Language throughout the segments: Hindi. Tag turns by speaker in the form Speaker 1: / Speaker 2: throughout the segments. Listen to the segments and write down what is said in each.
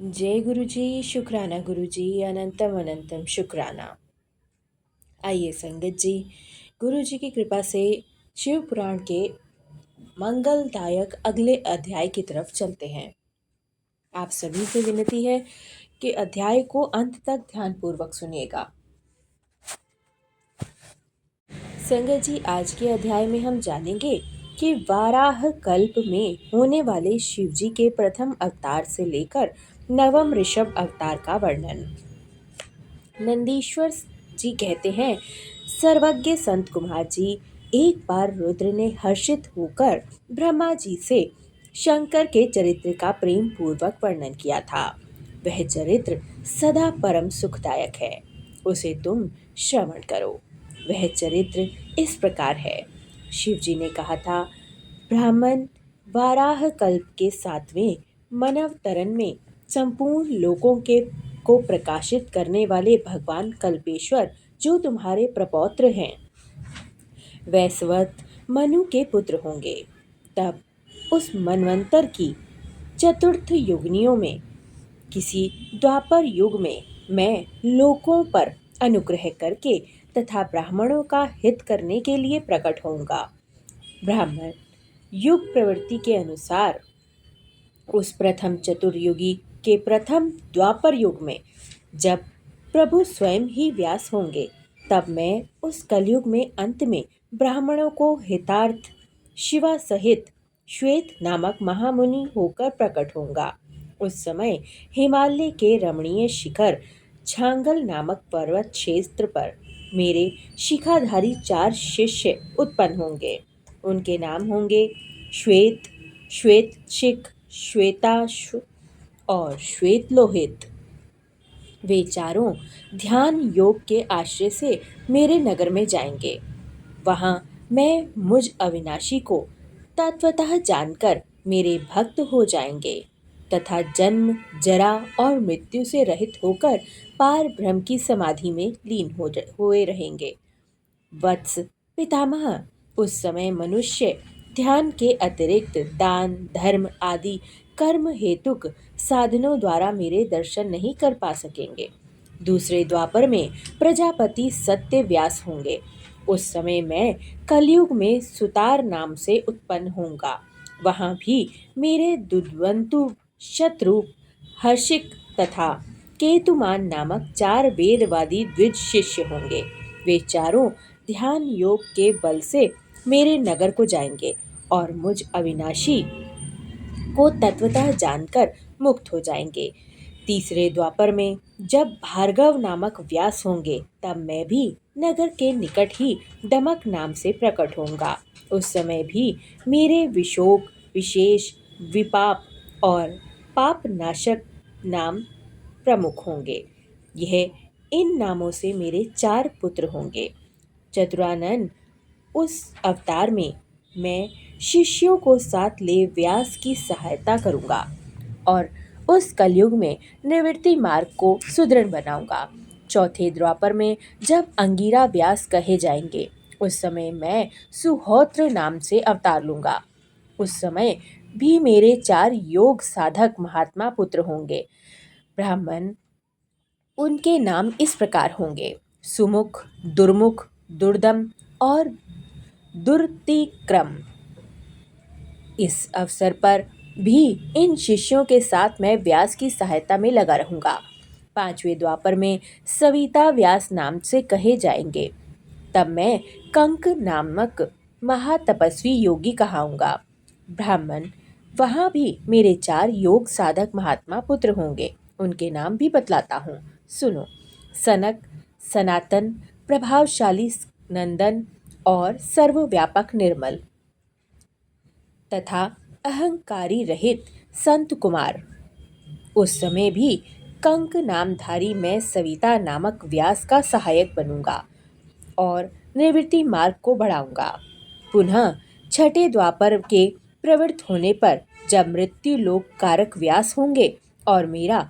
Speaker 1: जय गुरु जी। शुक्राना गुरु जी। अनंतम अनंतम शुक्राना। आइए संगत जी, गुरु जी की कृपा से शिव पुराण के मंगलदायक अगले अध्याय की तरफ चलते हैं। आप सभी से विनती है कि अध्याय को अंत तक ध्यानपूर्वक सुनिएगा। संगत जी, आज के अध्याय में हम जानेंगे कि वाराह कल्प में होने वाले शिव जी के प्रथम अवतार से लेकर नवम ऋषभ अवतार का वर्णन। नंदीश्वर जी कहते हैं, सर्वज्ञ संत कुमार जी, एक बार रुद्र ने हर्षित होकर ब्रह्मा जी से शंकर के चरित्र का प्रेम पूर्वक वर्णन किया था। वह चरित्र सदा परम सुखदायक है, उसे तुम श्रवण करो। वह चरित्र इस प्रकार है। शिव जी ने कहा था, ब्राह्मण, वाराह कल्प के 7वें मनवतरण में संपूर्ण लोकों के को प्रकाशित करने वाले भगवान कल्पेश्वर जो तुम्हारे प्रपौत्र हैं, वैश्वत मनु के पुत्र होंगे। तब उस मनवंतर की चतुर्थ युगनियों में किसी द्वापर युग में मैं लोकों पर अनुग्रह करके तथा ब्राह्मणों का हित करने के लिए प्रकट होऊंगा। ब्राह्मण, युग प्रवृत्ति के अनुसार उस प्रथम चतुर्युगी के प्रथम द्वापर युग में जब प्रभु स्वयं ही व्यास होंगे, तब मैं उस कलयुग में अंत में ब्राह्मणों को हितार्थ शिवा सहित श्वेत नामक महामुनि होकर प्रकट होऊंगा। उस समय हिमालय के रमणीय शिखर छांगल नामक पर्वत क्षेत्र पर मेरे शिखाधारी 4 शिष्य उत्पन्न होंगे। उनके नाम होंगे श्वेत, श्वेत शिख, श्वेताश्व और श्वेत लोहित। वे चारों ध्यान योग के आश्रय से मेरे नगर में जाएंगे। वहां मैं मुझ अविनाशी को तत्वतः जानकर मेरे भक्त हो जाएंगे तथा जन्म, जरा और मृत्यु से रहित होकर पार ब्रह्म की समाधि में लीन हुए रहेंगे। वत्स पितामह, उस समय मनुष्य ध्यान के अतिरिक्त दान, धर्म आदि कर्म हेतुक साधनों द्वारा मेरे दर्शन नहीं कर पा सकेंगे। दूसरे द्वापर में प्रजापति सत्य व्यास होंगे। उस समय मैं कलयुग में सुतार नाम से उत्पन्न होऊंगा। वहां भी मेरे दुध्वंतु, शत्रुप, हर्षिक तथा केतुमान नामक 4 वेदवादी द्विज शिष्य होंगे। वे चारों ध्यान योग के बल से मेरे नगर को जाएंगे और मुझ अविनाशी को तत्वतः जानकर मुक्त हो जाएंगे। तीसरे द्वापर में जब भार्गव नामक व्यास होंगे, तब मैं भी नगर के निकट ही दमक नाम से प्रकट होऊंगा। उस समय भी मेरे विशोक, विशेष, विपाप और पाप नाशक नाम प्रमुख होंगे। यह इन नामों से मेरे 4 पुत्र होंगे। चतुरानन, उस अवतार में मैं शिष्यों को साथ ले व्यास की सहायता करूंगा और उस कलयुग में निवृत्ति मार्ग को सुदृढ़ बनाऊंगा। चौथे द्वापर में जब अंगिरा व्यास कहे जाएंगे, उस समय मैं सुहोत्र नाम से अवतार लूंगा। उस समय भी मेरे 4 योग साधक महात्मा पुत्र होंगे। ब्राह्मण, उनके नाम इस प्रकार होंगे: सुमुख, दुर्मुख, दुर्दम और दुर्तिक्रम। इस अवसर पर भी इन शिष्यों के साथ मैं व्यास की सहायता में लगा रहूंगा। 5वें द्वापर में सविता व्यास नाम से कहे जाएंगे। तब मैं कंक नामक महातपस्वी योगी कहाऊंगा। ब्राह्मण, वहां भी मेरे 4 योग साधक महात्मा पुत्र होंगे। उनके नाम भी बतलाता हूँ, सुनो। सनक, सनातन, प्रभावशाली नंदन और सर्वव्यापक निर्मल तथा अहंकारी रहित संत कुमार। उस समय भी कंक नामधारी मैं सविता नामक व्यास का सहायक बनूंगा और निवृत्ति मार्ग को बढ़ाऊंगा। पुनः 6ठे द्वापर के प्रवृत्त होने पर जब मृत्यु लोक कारक व्यास होंगे और मेरा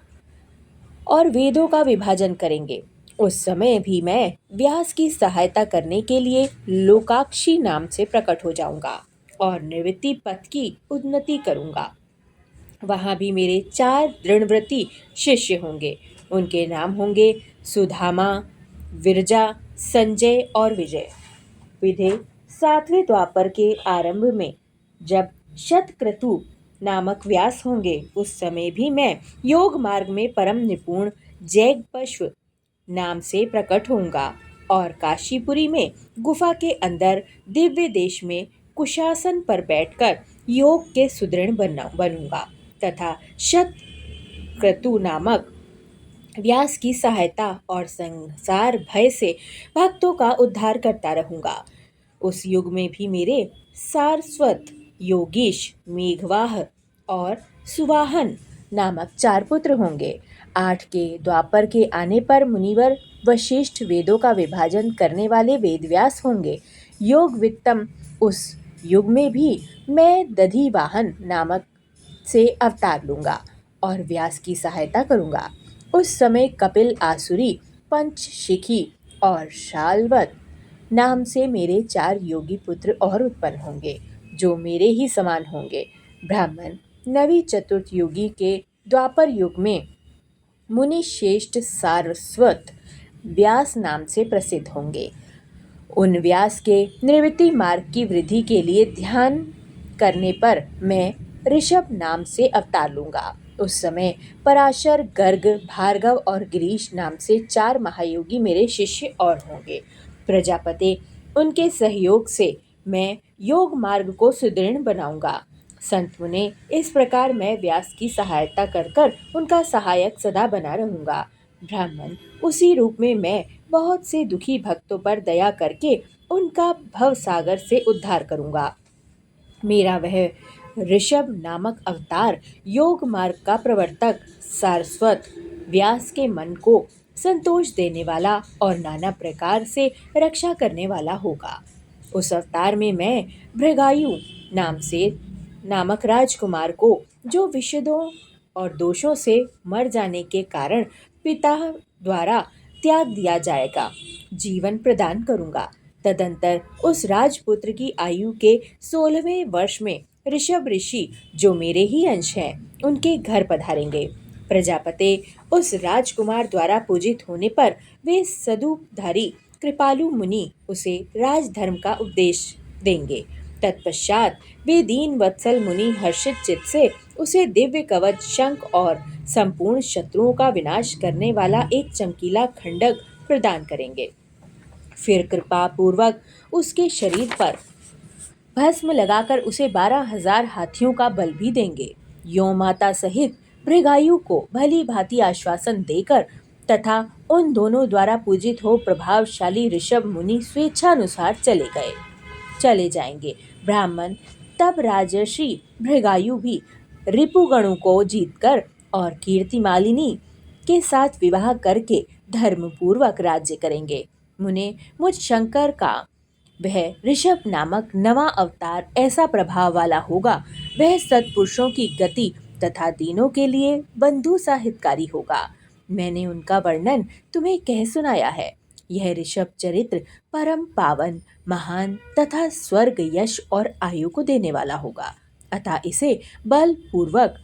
Speaker 1: और वेदों का विभाजन करेंगे, उस समय भी मैं व्यास की सहायता करने के लिए लोकाक्षी नाम से प्रकट हो जाऊंगा और निवृत्ति पथ की उन्नति करूंगा। वहाँ भी मेरे 4 दृढ़व्रती शिष्य होंगे। उनके नाम होंगे सुधामा, विरजा, संजय और विजय। विधे 7वें द्वापर के आरंभ में जब शतक्रतु नामक व्यास होंगे, उस समय भी मैं योग मार्ग में परम निपुण जैगपश्व नाम से प्रकट होऊंगा और काशीपुरी में गुफा के अंदर दिव्य देश में कुशासन पर बैठकर योग के सुदृढ़ बनूंगा तथा शतक्रतु नामक व्यास की सहायता और संसार भय से भक्तों का उद्धार करता रहूंगा। उस युग में भी मेरे सारस्वत, योगीश, मेघवाह और सुवाहन नामक 4 पुत्र होंगे। 8 के द्वापर के आने पर मुनिवर वशिष्ठ वेदों का विभाजन करने वाले वेदव्यास होंगे। योग वित्तम उस युग में भी मैं दधिवाहन नामक से अवतार लूंगा और व्यास की सहायता करूंगा। उस समय कपिल आसुरी, पंचशिखी और शाल्वत नाम से मेरे 4 योगी पुत्र और उत्पन्न होंगे, जो मेरे ही समान होंगे। ब्राह्मण नवी चतुर्थ योगी के द्वापर युग में मुनि श्रेष्ठ सारस्वत व्यास नाम से प्रसिद्ध होंगे। उन व्यास के निवृत्ति मार्ग की वृद्धि के लिए ध्यान करने पर मैं ऋषभ नाम से अवतार लूंगा। उस समय पराशर, गर्ग, भार्गव और गिरीश नाम से 4 महायोगी मेरे शिष्य और होंगे। प्रजापति उनके सहयोग से मैं योग मार्ग को सुदृढ़ बनाऊंगा। संत मुने, इस प्रकार मैं व्यास की सहायता कर कर उनका सहायक सदा बना रहूंगा। ब्राह्मण उसी रूप में मैं बहुत से दुखी भक्तों पर दया करके उनका भव सागर से उद्धार करूंगा। मेरा वह ऋषभ नामक अवतार योग मार्ग का प्रवर्तक सारस्वत व्यास के मन को संतोष देने वाला और नाना प्रकार से रक्षा करने वाला होगा। उस अवतार में मैं भृगायु नाम से नामक राजकुमार को, जो विषदों और दोषों से मर जाने के कारण पिता द्वारा त्याग दिया जाएगा, जीवन प्रदान करूंगा। तदंतर उस राजपुत्र की आयु के 16वें वर्ष में ऋषभ ऋषि, जो मेरे ही अंश हैं, उनके घर पधारेंगे। प्रजापति उस राजकुमार द्वारा पूजित होने पर वे सदुपधारी कृपालु मुनि उसे राजधर्म का उपदेश देंगे। तत्पश्चात वे दीन वत्सल मुनि हर्षित चित्त से उसे दिव्य कवच, शंख और संपूर्ण शत्रुओं का विनाश करने वाला एक चमकीला खंडक प्रदान करेंगे। फिर कृपा पूर्वक उसके शरीर पर भस्म लगाकर उसे 12,000 हाथियों का बल भी देंगे। यो माता सहित भृगायु को भली भांति आश्वासन देकर तथा उन दोनों द्वारा पूजित हो प्रभावशाली ऋषभ मुनि स्वेच्छानुसार चले जाएंगे। ब्राह्मण तब राजर्षि भृगायु भी रिपुगणों को जीतकर और कीर्तिमालिनी के साथ विवाह करके धर्म पूर्वक राज्य करेंगे। मुने, मुझ शंकर का वह ऋषभ नामक नवा अवतार ऐसा प्रभाव वाला होगा, वह सत्पुरुषों की गति तथा दीनों के लिए बंधु सा हितकारी होगा। मैंने उनका वर्णन तुम्हें कह सुनाया है। यह ऋषभ चरित्र परम पावन, महान तथा स्वर्ग, यश और आयु को देने वाला होगा। अतः इसे बल पूर्वक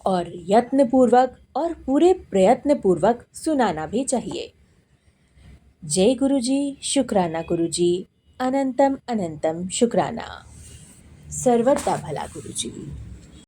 Speaker 1: और यत्न पूर्वक और पूरे प्रयत्न पूर्वक सुनाना भी चाहिए। जय गुरुजी, शुक्राना गुरुजी, अनंतम अनंतम शुक्राना। सर्वदा भला गुरुजी।